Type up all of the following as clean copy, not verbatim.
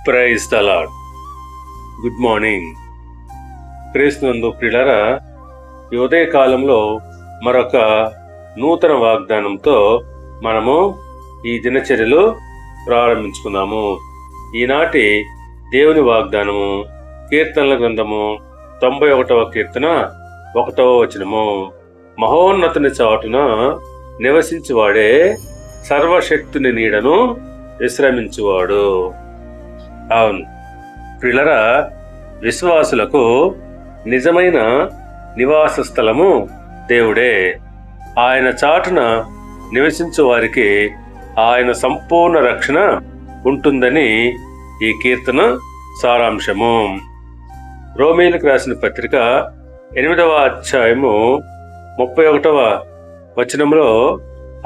Praise the lord. Good morning. క్రీస్తునందు ప్రియులారా, ఈ ఉదయ కాలంలో మరొక నూతన వాగ్దానంతో మనము ఈ దినచర్యలు ప్రారంభించుకుందాము. ఈనాటి దేవుని వాగ్దానము కీర్తనల గ్రంథము 91వ కీర్తన 1వ వచనము. మహోన్నతుని చాటున నివసించువాడే సర్వశక్తుని నీడను విశ్రమించువాడు. అవును ప్రియులారా, విశ్వాసులకు నిజమైన నివాస స్థలము దేవుడే. ఆయన చాటున నివసించు వారికి ఆయన సంపూర్ణ రక్షణ ఉంటుందని ఈ కీర్తన సారాంశము. రోమీయులకు రాసిన పత్రిక 8వ అధ్యాయము 31వ వచనంలో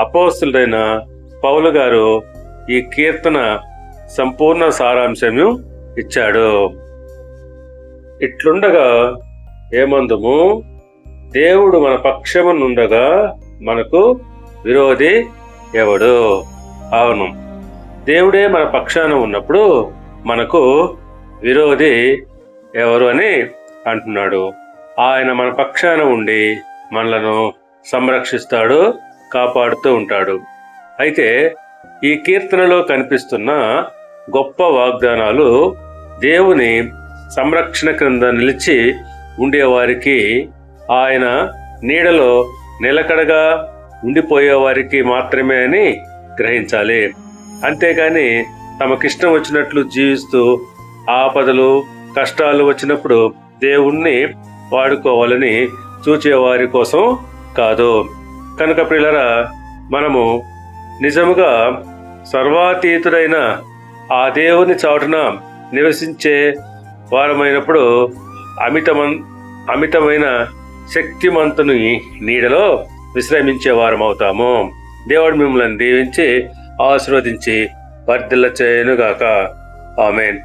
అపోస్తలుడైన పౌలు గారు ఈ కీర్తన సంపూర్ణ సారాంశము ఇచ్చాడు. ఇట్లుండగా ఏమందుము, దేవుడు మన పక్షమునుండగా మనకు విరోధి ఎవడు? అవును, దేవుడే మన పక్షాన ఉన్నప్పుడు మనకు విరోధి ఎవరు అని అంటున్నాడు. ఆయన మన పక్షాన ఉండి మనలను సంరక్షిస్తాడు, కాపాడుతూ ఉంటాడు. అయితే ఈ కీర్తనలో కనిపిస్తున్న గొప్ప వాగ్దానాలు దేవుని సంరక్షణ క్రింద నిలిచి ఉండేవారికి, ఆయన నీడలో నిలకడగా ఉండిపోయేవారికి మాత్రమే అని గ్రహించాలి. అంతేకాని తమకిష్టం వచ్చినట్లు జీవిస్తూ ఆపదలు కష్టాలు వచ్చినప్పుడు దేవుణ్ణి వాడుకోవాలని చూచేవారి కోసం కాదు. కనుక ప్రియులారా, మనము నిజముగా సర్వాతీతుడైన ఆ దేవుని చాటున నివసించే వారమైనప్పుడు అమితమైన శక్తిమంతుని నీడలో విశ్రమించే వారం అవుతాము. దేవుడు మిమ్మల్ని దీవించి ఆశీర్వదించి వర్ధిల్ల చేయనుగాక. ఆమేన్.